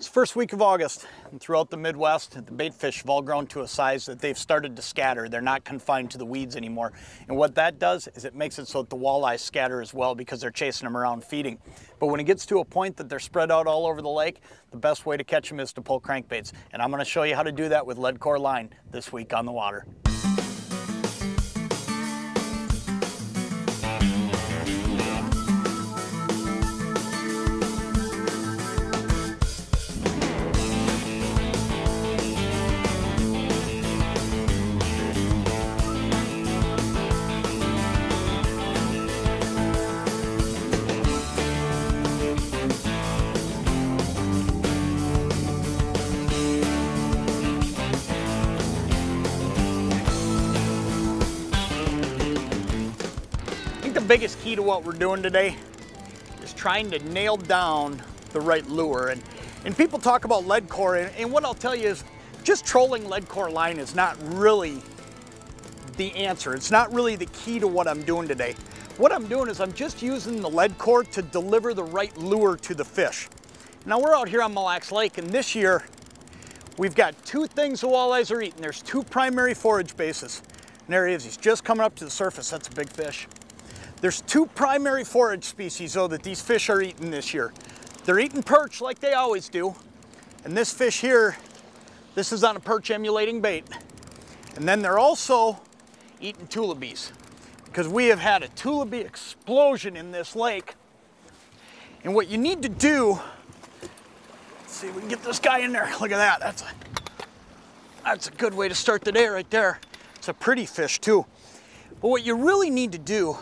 It's the first week of August, and throughout the Midwest, the bait fish have all grown to a size that they've started to scatter. They're not confined to the weeds anymore. And what that does is it makes it so that the walleyes scatter as well because they're chasing them around feeding. But when it gets to a point that they're spread out all over the lake, the best way to catch them is to pull crankbaits. And I'm going to show you how to do that with Leadcore line this week on the water. The biggest key to what we're doing today is trying to nail down the right lure. And people talk about Leadcore, and what I'll tell you is just trolling Leadcore line is not really the answer. It's not really the key to what I'm doing today. What I'm doing is I'm just using the Leadcore to deliver the right lure to the fish. Now we're out here on Mille Lacs Lake, and this year we've got two things the walleyes are eating. There's two primary forage bases. And there he is, he's just coming up to the surface. That's a big fish. There's two primary forage species though that these fish are eating this year. They're eating perch like they always do. And this fish here, this is on a perch emulating bait. And then they're also eating tullabies because we have had a tullabee explosion in this lake. And what you need to do, let's see if we can get this guy in there. Look at that, that's a good way to start the day right there. It's a pretty fish too. But what you really need to do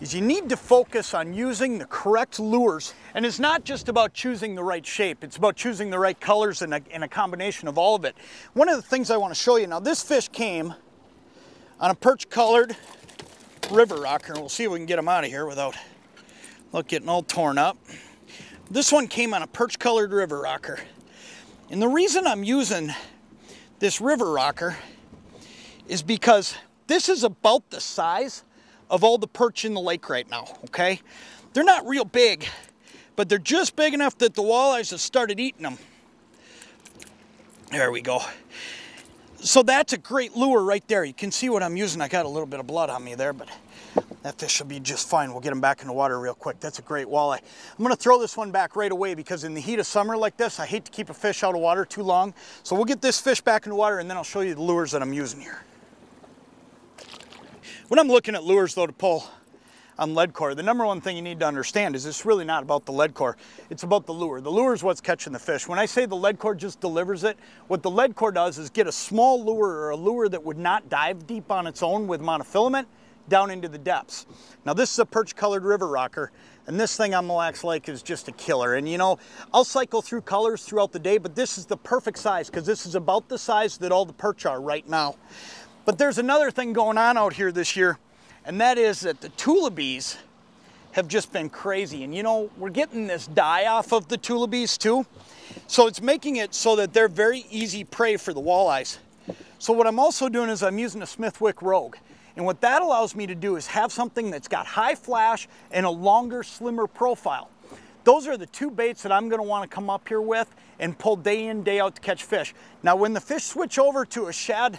is you need to focus on using the correct lures. And it's not just about choosing the right shape, it's about choosing the right colors and a combination of all of it. One of the things I want to show you, now this fish came on a perch colored river rocker, and we'll see if we can get him out of here without getting all torn up. This one came on a perch colored river rocker. And the reason I'm using this river rocker is because this is about the size of all the perch in the lake right now, okay? They're not real big, but they're just big enough that the walleyes have started eating them. There we go. So that's a great lure right there. You can see what I'm using. I got a little bit of blood on me there, but that fish will be just fine. We'll get him back in the water real quick. That's a great walleye. I'm gonna throw this one back right away because in the heat of summer like this, I hate to keep a fish out of water too long. So we'll get this fish back in the water and then I'll show you the lures that I'm using here. When I'm looking at lures though to pull on Leadcore, the number one thing you need to understand is it's really not about the Leadcore, it's about the lure. The lure is what's catching the fish. When I say the Leadcore just delivers it, what the Leadcore does is get a small lure or a lure that would not dive deep on its own with monofilament down into the depths. Now this is a perch colored river rocker, and this thing on Mille Lacs Lake is just a killer. And you know, I'll cycle through colors throughout the day, but this is the perfect size because this is about the size that all the perch are right now. But there's another thing going on out here this year, and that is that the tullabies have just been crazy. And you know, we're getting this dye off of the tullabies too. So it's making it so that they're very easy prey for the walleyes. So what I'm also doing is I'm using a Smithwick Rogue. And what that allows me to do is have something that's got high flash and a longer, slimmer profile. Those are the two baits that I'm gonna wanna come up here with and pull day in, day out to catch fish. Now when the fish switch over to a shad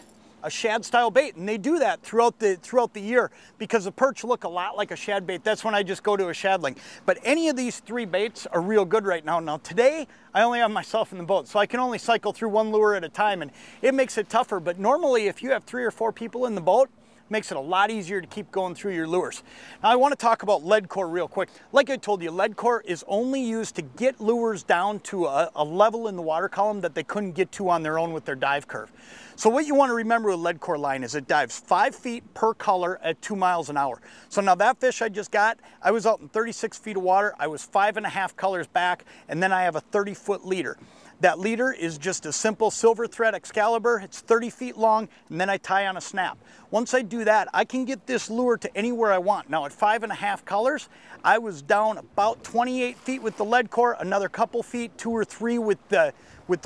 style bait, and they do that throughout the year because the perch look a lot like a shad bait. That's when I just go to a shadling. But any of these three baits are real good right now. Now today, I only have myself in the boat, so I can only cycle through one lure at a time, and it makes it tougher. But normally, if you have 3 or 4 people in the boat, it makes it a lot easier to keep going through your lures. Now I want to talk about Leadcore real quick. Like I told you, Leadcore is only used to get lures down to a level in the water column that they couldn't get to on their own with their dive curve. So what you want to remember with Leadcore line is it dives 5 feet per color at 2 miles an hour. So now that fish I just got, I was out in 36 feet of water, I was 5.5 colors back, and then I have a 30-foot leader. That leader is just a simple silver thread Excalibur. It's 30 feet long, and then I tie on a snap. Once I do that, I can get this lure to anywhere I want. Now at 5.5 colors, I was down about 28 feet with the Leadcore, another couple feet, 2 or 3 with the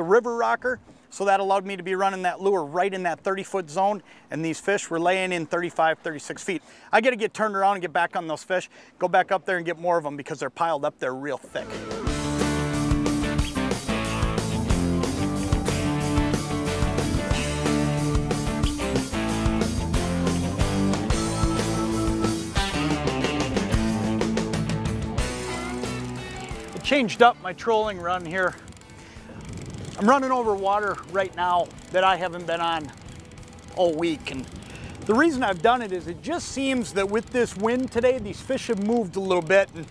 river rocker. So that allowed me to be running that lure right in that 30-foot zone, and these fish were laying in 35, 36 feet. I got to get turned around and get back on those fish, go back up there and get more of them because they're piled up there real thick. changed up my trolling run here. I'm running over water right now that I haven't been on all week, and the reason I've done it is it just seems that with this wind today, these fish have moved a little bit, and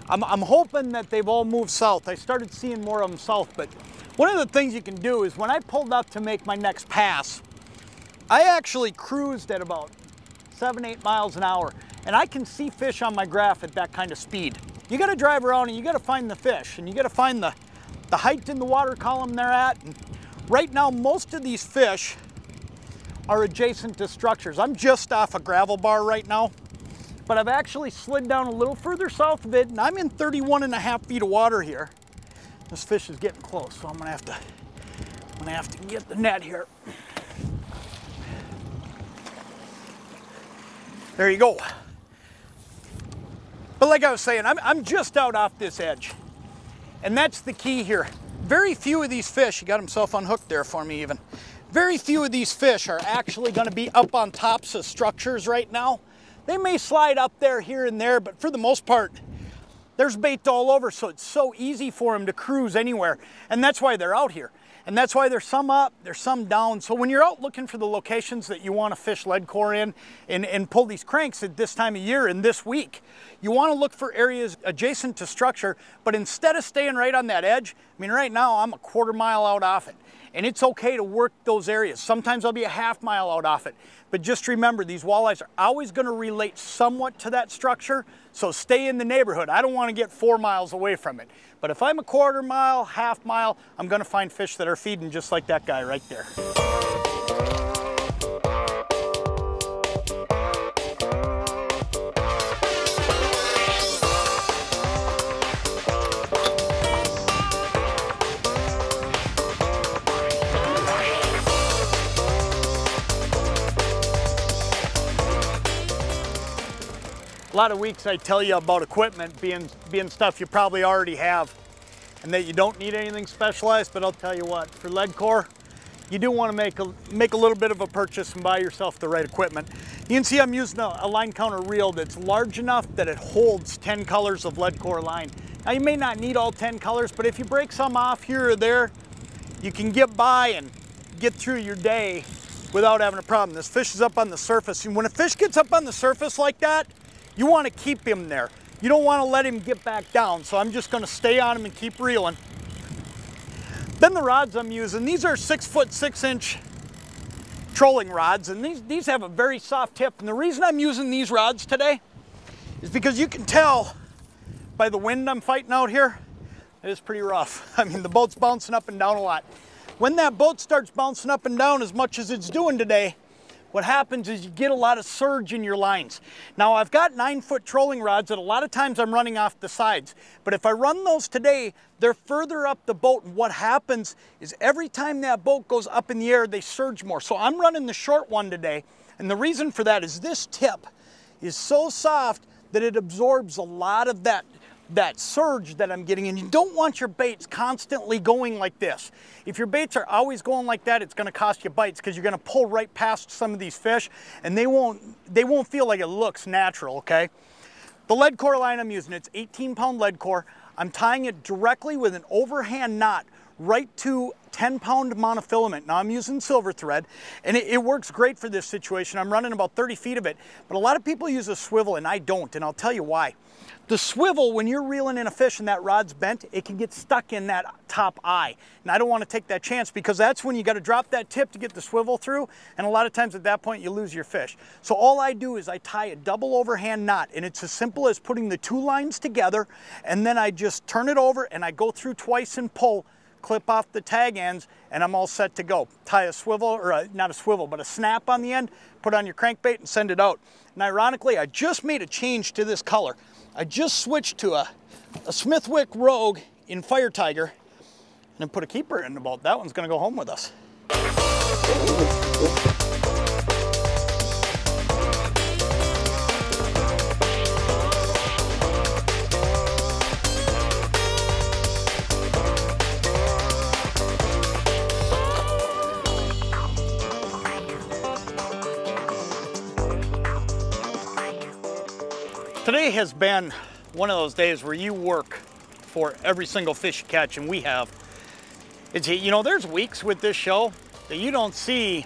I'm hoping that they've all moved south. I started seeing more of them south, but one of the things you can do is when I pulled up to make my next pass, I actually cruised at about 7-8 miles an hour, and I can see fish on my graph at that kind of speed. You gotta drive around and you gotta find the fish, and you gotta find the height in the water column they're at. And right now, most of these fish are adjacent to structures. I'm just off a gravel bar right now, but I've actually slid down a little further south of it, and I'm in 31.5 feet of water here. This fish is getting close, so I'm gonna have to get the net here. There you go. But like I was saying, I'm just out off this edge. And that's the key here. Very few of these fish, he got himself unhooked there for me even. Very few of these fish are actually gonna be up on tops of structures right now. They may slide up there here and there, but for the most part, there's bait all over, so it's so easy for them to cruise anywhere. And that's why they're out here. And that's why there's some up, there's some down. So when you're out looking for the locations that you want to fish leadcore in and pull these cranks at this time of year and this week, you want to look for areas adjacent to structure, but instead of staying right on that edge, I mean, right now I'm a 1/4 mile out off it. And it's okay to work those areas. Sometimes I'll be a 1/2 mile out off it. But just remember, these walleyes are always going to relate somewhat to that structure, so stay in the neighborhood. I don't want to get 4 miles away from it. But if I'm a 1/4 mile, 1/2 mile, I'm going to find fish that are feeding just like that guy right there. A lot of weeks I tell you about equipment being stuff you probably already have and that you don't need anything specialized, but I'll tell you what, for leadcore, you do want to make a little bit of a purchase and buy yourself the right equipment. You can see I'm using a line counter reel that's large enough that it holds 10 colors of leadcore line. Now you may not need all 10 colors, but if you break some off here or there, you can get by and get through your day without having a problem. This fish is up on the surface, and when a fish gets up on the surface like that, you want to keep him there. You don't want to let him get back down, so I'm just going to stay on him and keep reeling. Then the rods I'm using, these are 6-foot 6-inch trolling rods, and these have a very soft tip. And the reason I'm using these rods today is because you can tell by the wind I'm fighting out here, it is pretty rough. I mean, the boat's bouncing up and down a lot. When that boat starts bouncing up and down as much as it's doing today, what happens is you get a lot of surge in your lines. Now I've got 9-foot trolling rods that a lot of times I'm running off the sides, but if I run those today, they're further up the boat, and what happens is every time that boat goes up in the air, they surge more. So I'm running the short one today, and the reason for that is this tip is so soft that it absorbs a lot of that surge that I'm getting, and you don't want your baits constantly going like this. If your baits are always going like that, it's going to cost you bites because you're going to pull right past some of these fish, and they won't feel like it looks natural, okay? The leadcore line I'm using, it's 18-pound leadcore. I'm tying it directly with an overhand knot right to 10-pound monofilament. Now I'm using silver thread, and it works great for this situation. I'm running about 30 feet of it, but a lot of people use a swivel, and I don't, and I'll tell you why. The swivel, when you're reeling in a fish and that rod's bent, it can get stuck in that top eye. And I don't want to take that chance, because that's when you got to drop that tip to get the swivel through, and a lot of times at that point you lose your fish. So all I do is I tie a double overhand knot, and it's as simple as putting the 2 lines together, and then I just turn it over and I go through twice and pull, clip off the tag ends, and I'm all set to go. Tie a swivel, or not a swivel, but a snap on the end, put on your crankbait and send it out. And ironically, I just made a change to this color. I just switched to a Smithwick Rogue in Fire Tiger, and then put a keeper in the boat. That one's gonna go home with us. Today has been one of those days where you work for every single fish you catch, and we have. It's, you know, there's weeks with this show that you don't see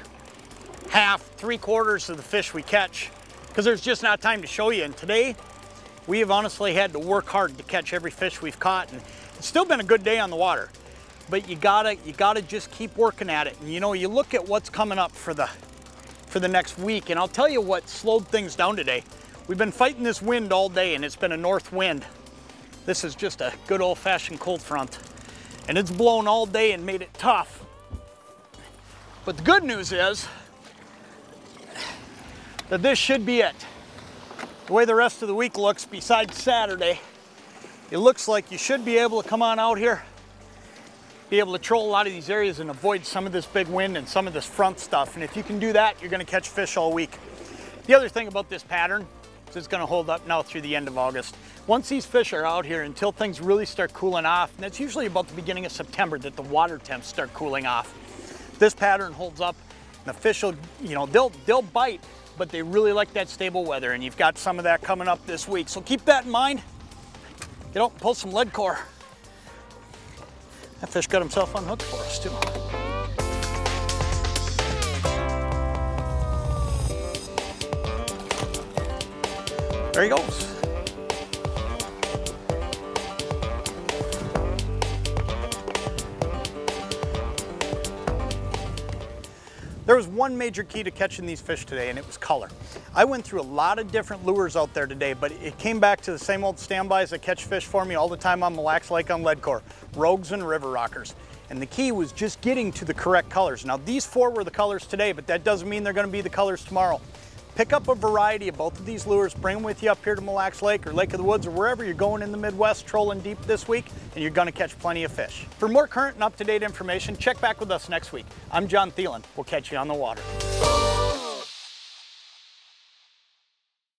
half, 3/4 of the fish we catch because there's just not time to show you. And today, we have honestly had to work hard to catch every fish we've caught, and it's still been a good day on the water. But you gotta just keep working at it. And you know, you look at what's coming up for the next week, and I'll tell you what slowed things down today. We've been fighting this wind all day, and it's been a north wind. This is just a good old-fashioned cold front, and it's blown all day and made it tough. But the good news is that this should be it. The way the rest of the week looks, besides Saturday, it looks like you should be able to come on out here, be able to troll a lot of these areas and avoid some of this big wind and some of this front stuff. And if you can do that, you're gonna catch fish all week. The other thing about this pattern is it's gonna hold up now through the end of August. Once these fish are out here, until things really start cooling off, and that's usually about the beginning of September that the water temps start cooling off. This pattern holds up, and the fish will, you know, they'll bite, but they really like that stable weather, and you've got some of that coming up this week. So keep that in mind. Get out and pull some Leadcore. That fish got himself unhooked for us too. There he goes. There was one major key to catching these fish today, and it was color. I went through a lot of different lures out there today, but it came back to the same old standbys that catch fish for me all the time on Mille Lacs Lake on Leadcore, Rogues and River Rockers. And the key was just getting to the correct colors. Now these 4 were the colors today, but that doesn't mean they're gonna be the colors tomorrow. Pick up a variety of both of these lures, bring them with you up here to Mille Lacs Lake or Lake of the Woods or wherever you're going in the Midwest trolling deep this week, and you're gonna catch plenty of fish. For more current and up-to-date information, check back with us next week. I'm Jon Thelen. We'll catch you on the water.